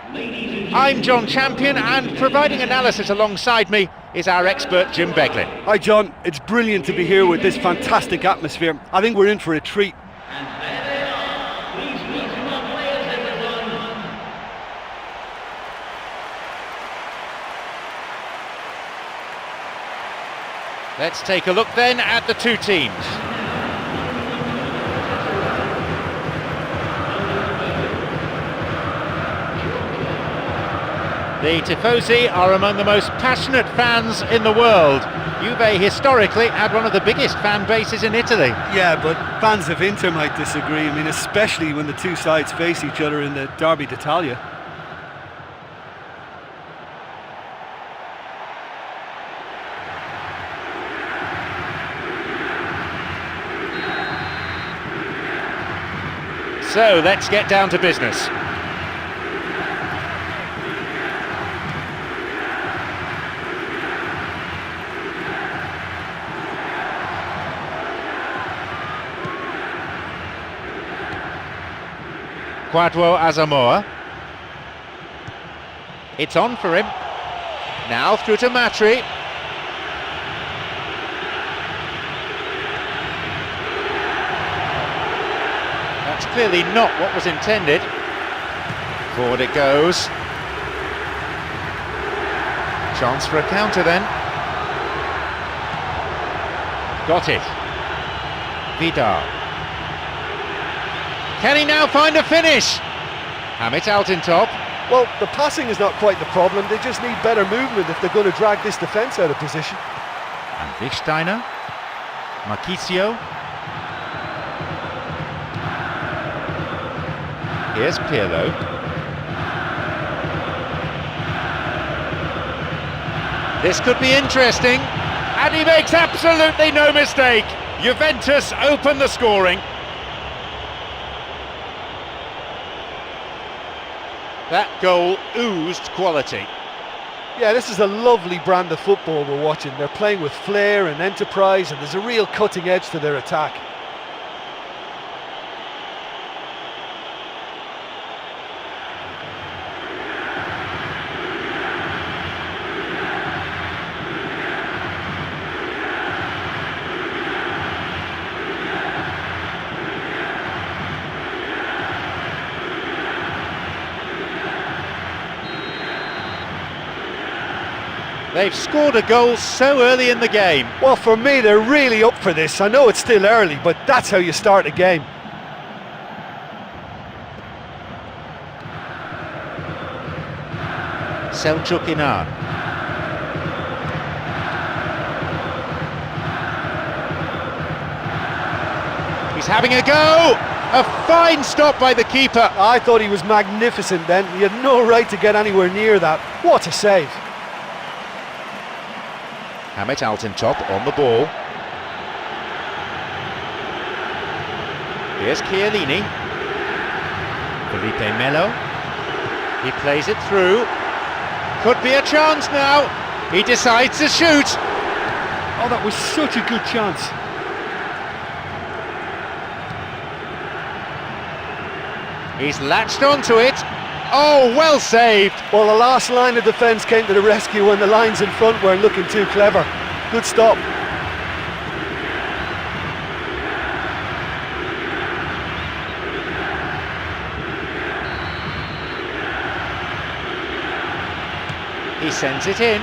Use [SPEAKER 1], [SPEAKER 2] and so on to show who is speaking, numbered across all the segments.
[SPEAKER 1] I'm John Champion, and providing analysis alongside me is our expert Jim Beglin.
[SPEAKER 2] Hi John, it's brilliant to be here with this fantastic atmosphere. I think we're in for a treat.
[SPEAKER 1] Let's take a look then at the two teams. The Tifosi are among the most passionate fans in the world. Juve historically had one of the biggest fan bases in Italy.
[SPEAKER 2] Yeah, but fans of Inter might disagree. I mean, especially when the two sides face each other in the Derby d'Italia.
[SPEAKER 1] So let's get down to business. Quadro Asamoah. It's on for him. Now through to Matri. That's clearly not what was intended. Forward it goes. Chance for a counter then. Got it. Vidal. Can he now find a finish? Hamit out in top.
[SPEAKER 3] Well, the passing is not quite the problem. They just need better movement if they're going to drag this defence out of position.
[SPEAKER 1] And Wichsteiner. Marchisio. Here's Pirlo. This could be interesting. And he makes absolutely no mistake. Juventus open the scoring. That goal oozed quality.
[SPEAKER 3] Yeah, this is a lovely brand of football we're watching. They're playing with flair and enterprise, and there's a real cutting edge to their attack.
[SPEAKER 1] They've scored a goal so early in the game.
[SPEAKER 3] Well, for me, they're really up for this. I know it's still early, but that's how you start a game.
[SPEAKER 1] Selçuk Inan. He's having a go! A fine stop by the keeper.
[SPEAKER 3] I thought he was magnificent then. He had no right to get anywhere near that. What a save.
[SPEAKER 1] Hamit out in top on the ball. Here's Chiellini. Felipe Melo. He plays it through. Could be a chance now. He decides to shoot.
[SPEAKER 2] Oh, that was such a good chance.
[SPEAKER 1] He's latched onto it. Oh, well saved.
[SPEAKER 3] Well, the last line of defence came to the rescue when the lines in front weren't looking too clever. Good stop.
[SPEAKER 1] He sends it in.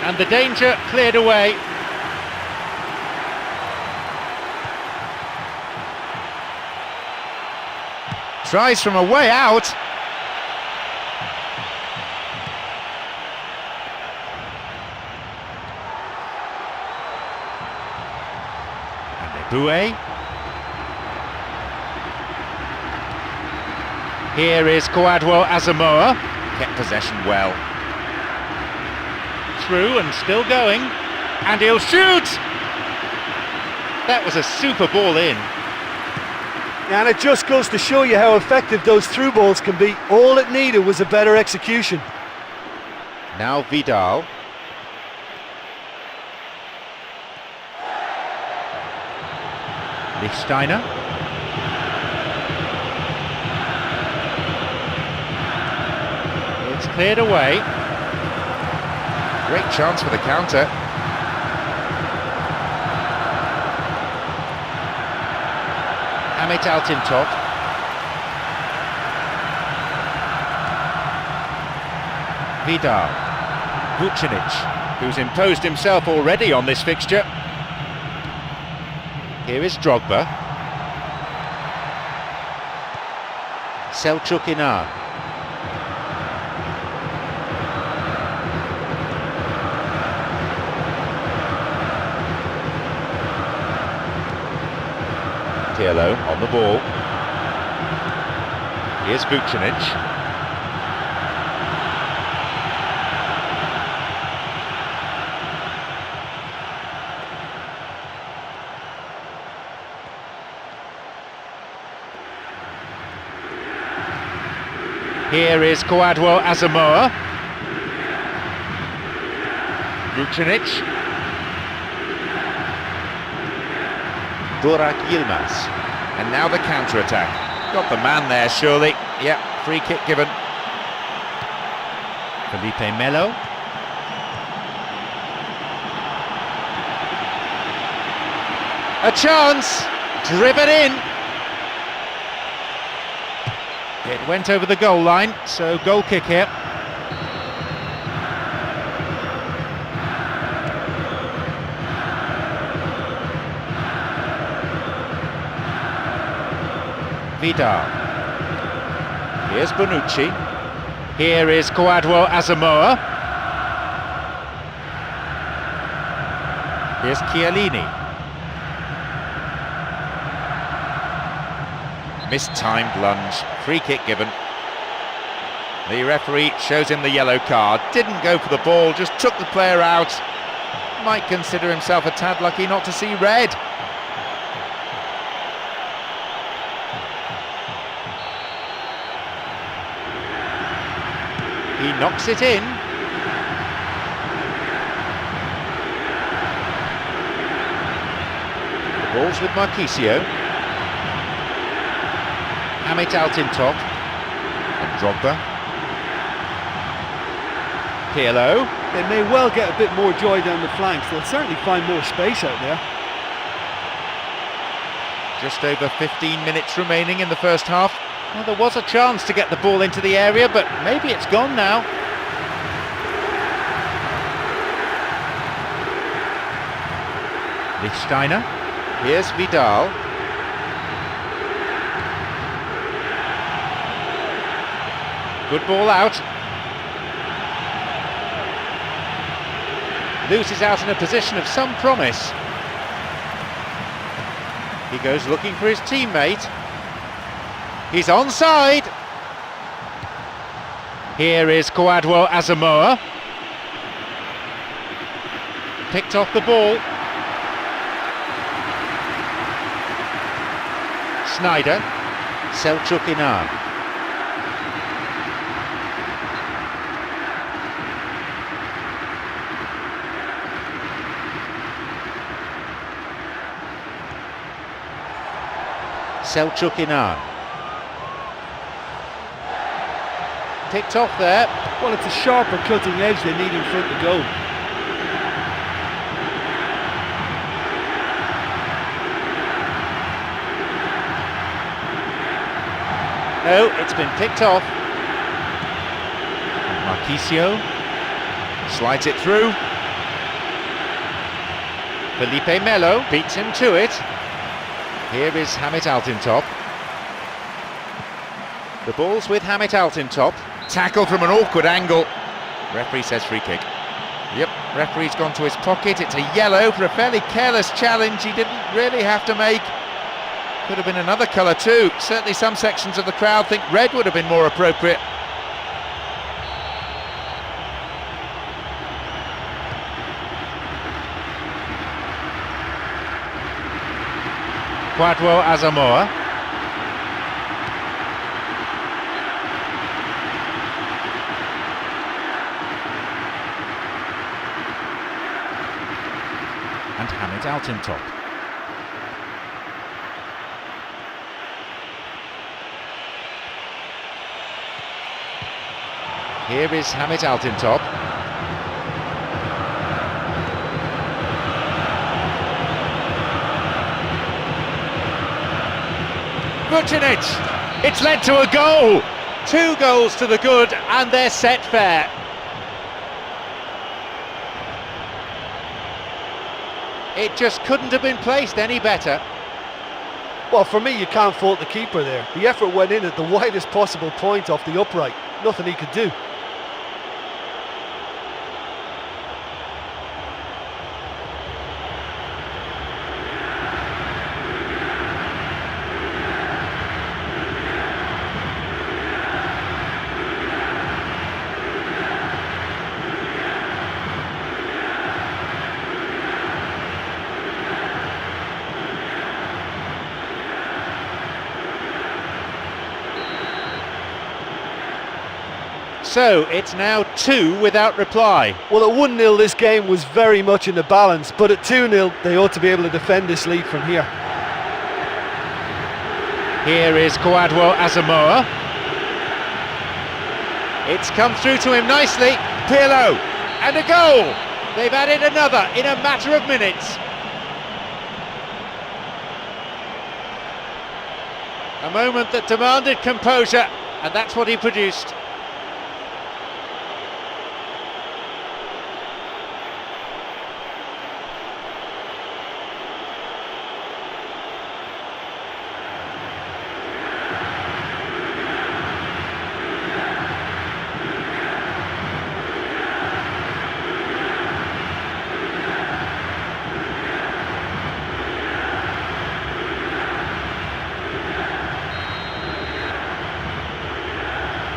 [SPEAKER 1] And the danger cleared away. Tries from a way out. And Eboué. Here is Quadro Asamoah. Kept possession well. Through and still going. And he'll shoot! That was a super ball in.
[SPEAKER 3] And it just goes to show you how effective those through balls can be. All it needed was a better execution.
[SPEAKER 1] Now Vidal. Lichtsteiner. Cleared away. Great chance for the counter. Hamit Altintop. Vidal. Vucinic, who's imposed himself already on this fixture. Here is Drogba. Selçuk Inan. Pirlo on the ball. Here's Vucinic. Here is Kwadwo Asamoah. Vucinic. Burak Yilmaz. And now the counter-attack. Got the man there, surely. Yep, free kick given. Felipe Melo. A chance! Driven in! It went over the goal line, so goal kick here. Vidal. Here's Bonucci. Here is Kwadwo Asamoah. Here's Chiellini. Mistimed lunge, free kick given. The referee shows him the yellow card. Didn't go for the ball, just took the player out. Might consider himself a tad lucky not to see red. He knocks it in. The ball's with Marquisio. Hamit Altintop. And Drogba. Pirlo.
[SPEAKER 2] They may well get a bit more joy down the flanks. They'll certainly find more space out there.
[SPEAKER 1] Just over 15 minutes remaining in the first half. Well, there was a chance to get the ball into the area, but maybe it's gone now. Lichtsteiner. Here's Vidal. Good ball out. Loses out in a position of some promise. He goes looking for his teammate. He's onside. Here is Kwadwo Asamoah. Picked off the ball. Sneijder. Selçuk Inan. Selçuk Inan. Picked off there.
[SPEAKER 2] Well, it's a sharper cutting edge they need in front of goal.
[SPEAKER 1] No, it's been picked off. Marquisio slides it through. Felipe Melo beats him to it. Here is Hamit Altintop. The ball's with Hamit Altintop. Tackle from an awkward angle. Referee says free kick. Yep, referee's gone to his pocket. It's a yellow for a fairly careless challenge he didn't really have to make. Could have been another colour too. Certainly some sections of the crowd think red would have been more appropriate. Kwadwo Asamoah. And Hamit Altintop. Here is Hamit Altintop. Vucinic! It's led to a goal! 2 goals to the good, and they're set fair. It just couldn't have been placed any better.
[SPEAKER 3] Well, for me, you can't fault the keeper there. The effort went in at the widest possible point off the upright. Nothing he could do.
[SPEAKER 1] So it's now 2 without reply.
[SPEAKER 3] Well, at 1-0 this game was very much in the balance, but at 2-0 they ought to be able to defend this lead from here.
[SPEAKER 1] Here is Kwadwo Asamoah. It's come through to him nicely. Pirlo, and a goal! They've added another in a matter of minutes. A moment that demanded composure, and that's what he produced.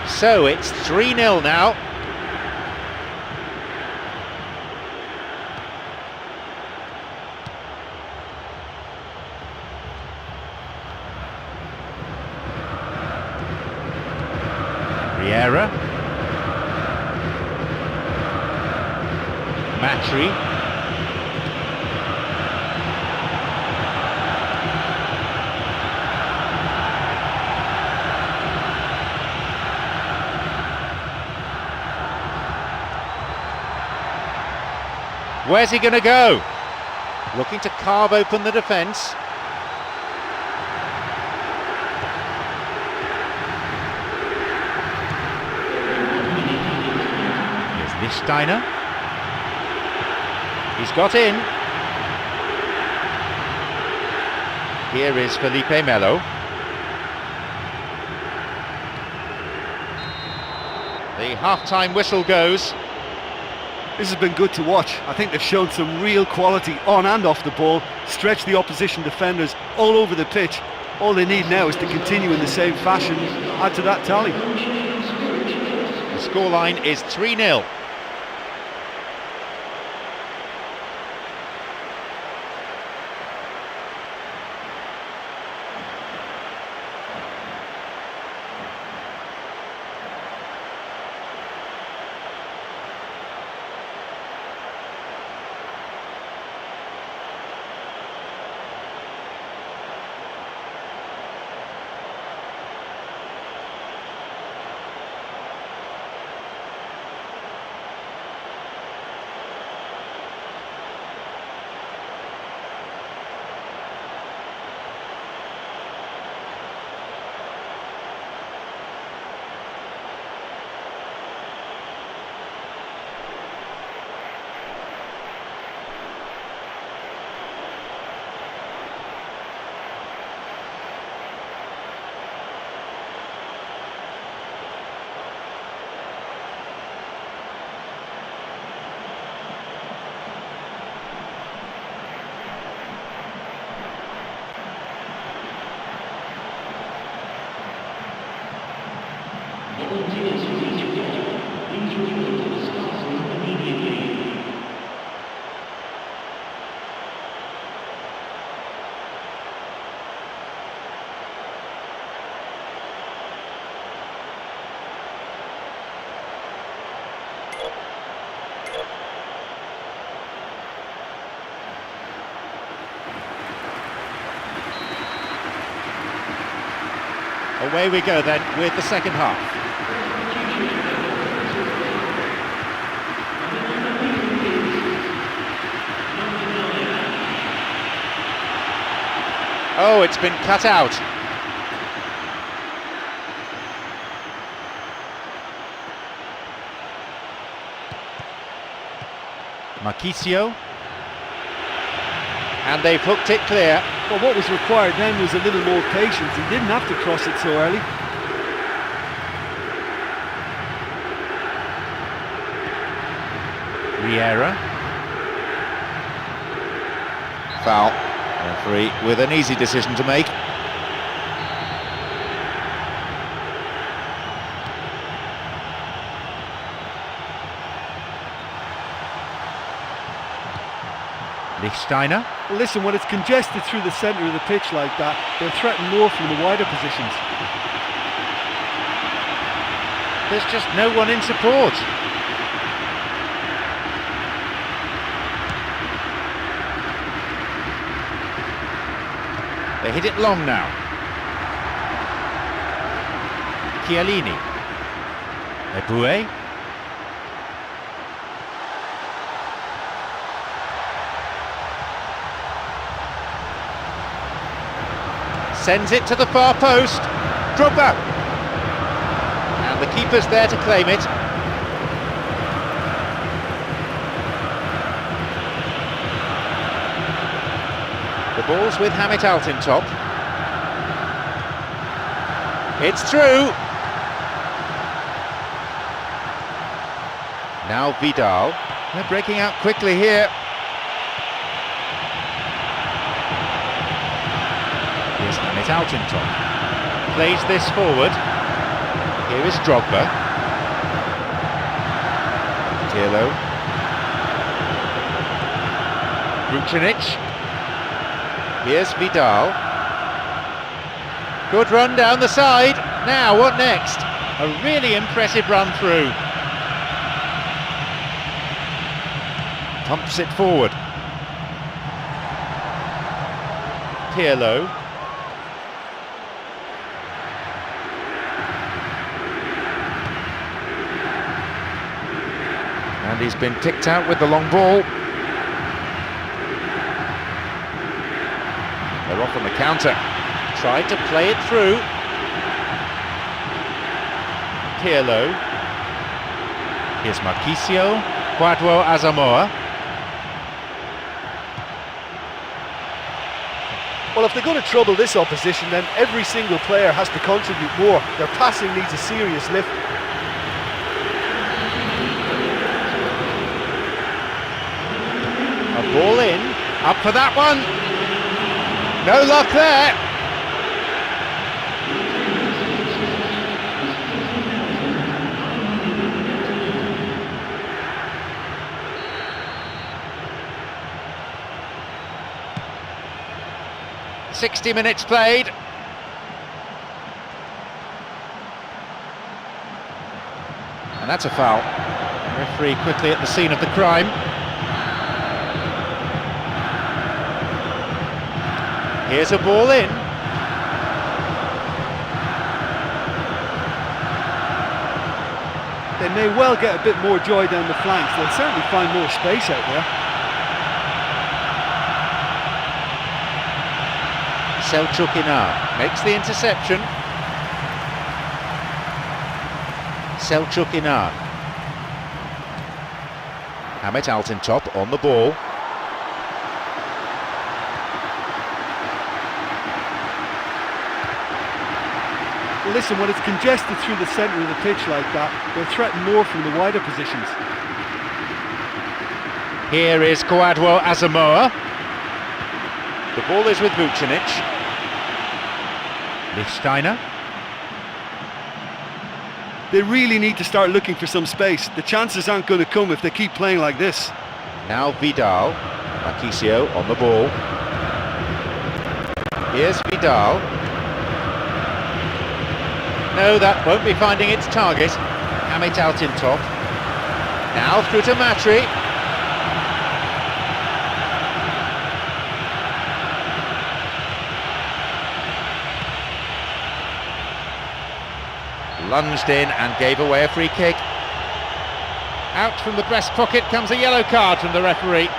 [SPEAKER 1] So it's 3-0 now. Riera. Matri. Where's he going to go? Looking to carve open the defence. Here's Lichtsteiner. He's got in. Here is Felipe Melo. The half-time whistle goes.
[SPEAKER 2] This has been good to watch. I think they've shown some real quality on and off the ball, stretched the opposition defenders all over the pitch. All they need now is to continue in the same fashion, add to that tally.
[SPEAKER 1] The scoreline is 3-0. Away we go then with the second half. Oh, it's been cut out. Marchisio. And they've hooked it clear.
[SPEAKER 2] Well, what was required then was a little more patience. He didn't have to cross it so early.
[SPEAKER 1] Riera. Foul. Referee with an easy decision to make. Lichtsteiner.
[SPEAKER 2] Well, listen, when it's congested through the centre of the pitch like that, they'll threaten more from the wider positions.
[SPEAKER 1] There's just no one in support. They hit it long now. Chiellini. Eboué. Sends it to the far post. Drogba. And the keeper's there to claim it. The ball's with Hamit Altintop. It's through. Now Vidal. They're breaking out quickly here. Here's Hamit Altintop. Plays this forward. Here is Drogba. Pirlo. Vucinic. Here's Vidal. Good run down the side. Now, what next? A really impressive run through. Pumps it forward. Pirlo. And he's been picked out with the long ball. They're off on the counter. Tried to play it through. Pirlo. Here's Marchisio. Kwadwo Asamoah.
[SPEAKER 3] Well, if they're going to trouble this opposition, then every single player has to contribute more. Their passing needs a serious lift.
[SPEAKER 1] A ball in. Up for that one. No luck there. "60 minutes played." And that's a foul. Referee quickly at the scene of the crime. Here's a ball in.
[SPEAKER 2] They may well get a bit more joy down the flanks. They'll certainly find more space out there.
[SPEAKER 1] Selçuk Inar makes the interception. Selçuk Inar. Hamit Altintop on the ball.
[SPEAKER 2] Well, listen, when it's congested through the centre of the pitch like that, they'll threaten more from the wider positions.
[SPEAKER 1] Here is Kwadwo Asamoah. The ball is with Vucinic. Lichtsteiner.
[SPEAKER 2] They really need to start looking for some space. The chances aren't going to come if they keep playing like this.
[SPEAKER 1] Now Vidal. Marchisio on the ball. Here's Vidal. No, that won't be finding its target. Hamit Altintop. Now through to Matri. Lunged in and gave away a free kick. Out from the breast pocket comes a yellow card from the referee.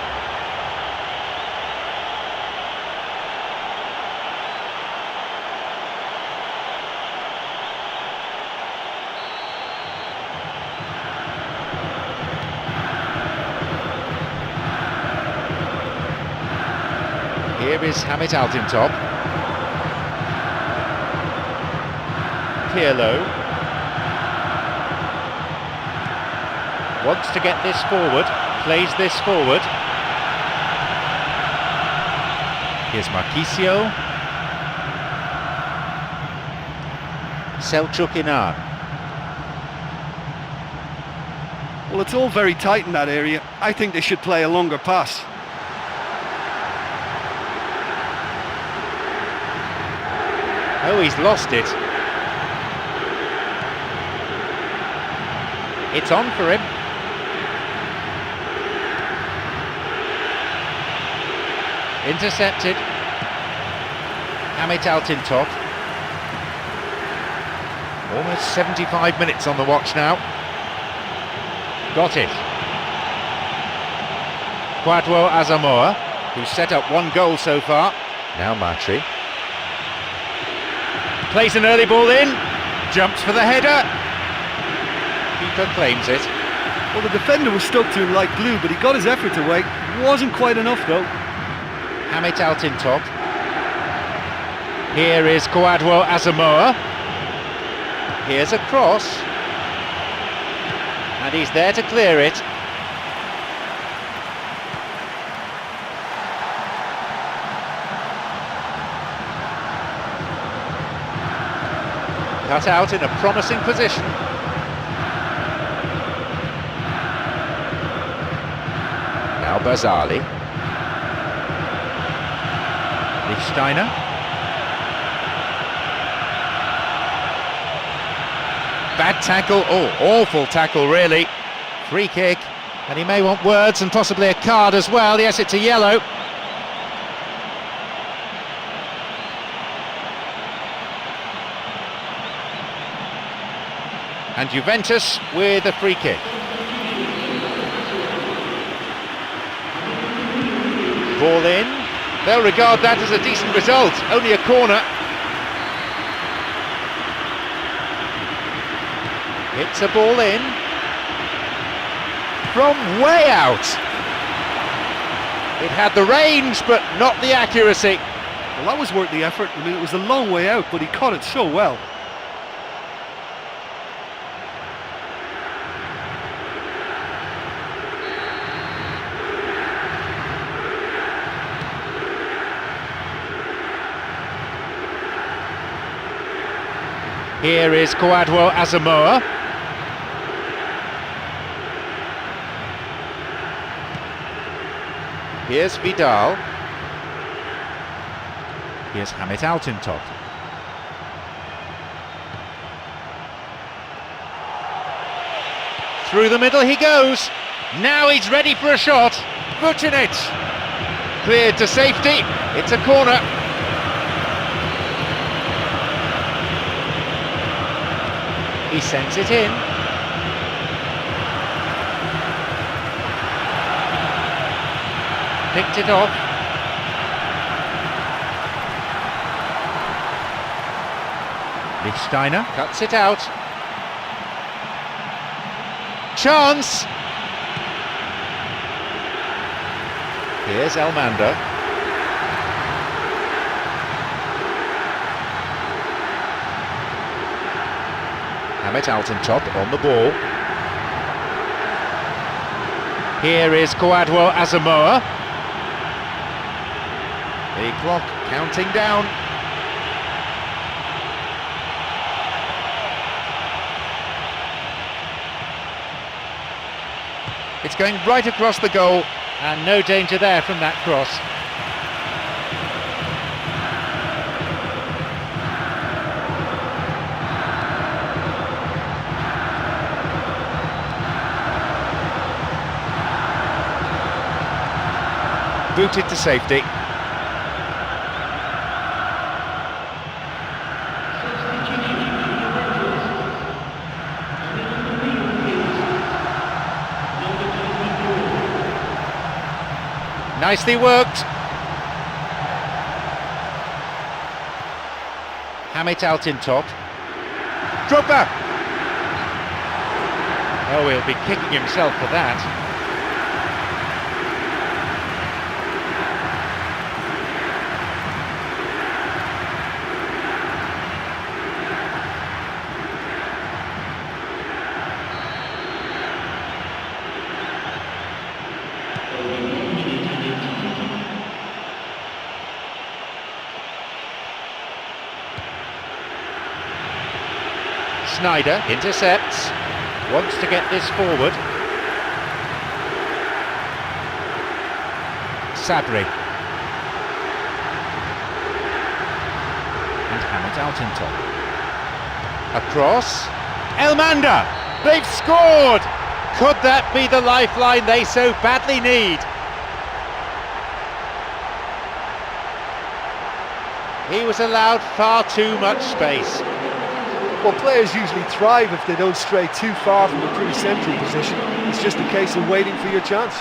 [SPEAKER 1] Here is Hamit Altintop. Pirlo wants to get this forward, plays this forward. Here's Marquisio. Selçuk Inan.
[SPEAKER 2] Well, it's all very tight in that area. I think they should play a longer pass.
[SPEAKER 1] Oh, he's lost it. It's on for him. Intercepted. Hamit Altintop. Almost 75 minutes on the watch now. Got it. Kwadwo Asamoah, who's set up one goal so far. Now Matri. Plays an early ball in. Jumps for the header. Keeper claims it.
[SPEAKER 2] Well, the defender was stuck to him like glue, but he got his effort away. Wasn't quite enough, though.
[SPEAKER 1] Hamit Altintop. Here is Kwadwo Asamoah. Here's a cross. And he's there to clear it. Cut out in a promising position. Now Bazali. Lichtsteiner. Bad tackle, oh, awful tackle really. Free kick, and he may want words and possibly a card as well. Yes, it's a yellow. And Juventus with a free kick. Ball in. They'll regard that as a decent result. Only a corner. It's a ball in. From way out. It had the range, but not the accuracy.
[SPEAKER 2] Well, that was worth the effort. I mean, it was a long way out, but he caught it so well.
[SPEAKER 1] Here is Kwadwo Asamoah. Here's Vidal. Here's Hamit Altintop. Through the middle he goes. Now he's ready for a shot. Vucinic. Cleared to safety. It's a corner. He sends it in. Picked it off. Lichtsteiner cuts it out. Chance! Here's Elmander. Hamit Altintop on the ball. Here is Kwadwo Asamoah. The clock counting down. It's going right across the goal, and no danger there from that cross. Booted to safety. Nicely worked. Hamit Altintop. Drogba. Oh, he'll be kicking himself for that. Schneider intercepts, wants to get this forward. Sabri. And hammered out in top. Across. Elmander! They've scored! Could that be the lifeline they so badly need? He was allowed far too much space.
[SPEAKER 3] Well, players usually thrive if they don't stray too far from a pretty central position. It's just a case of waiting for your chance.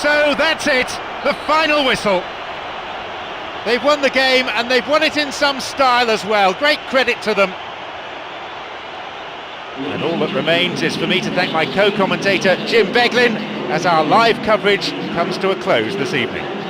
[SPEAKER 1] So that's it, the final whistle. They've won the game and they've won it in some style as well. Great credit to them. And all that remains is for me to thank my co-commentator Jim Beglin as our live coverage comes to a close this evening.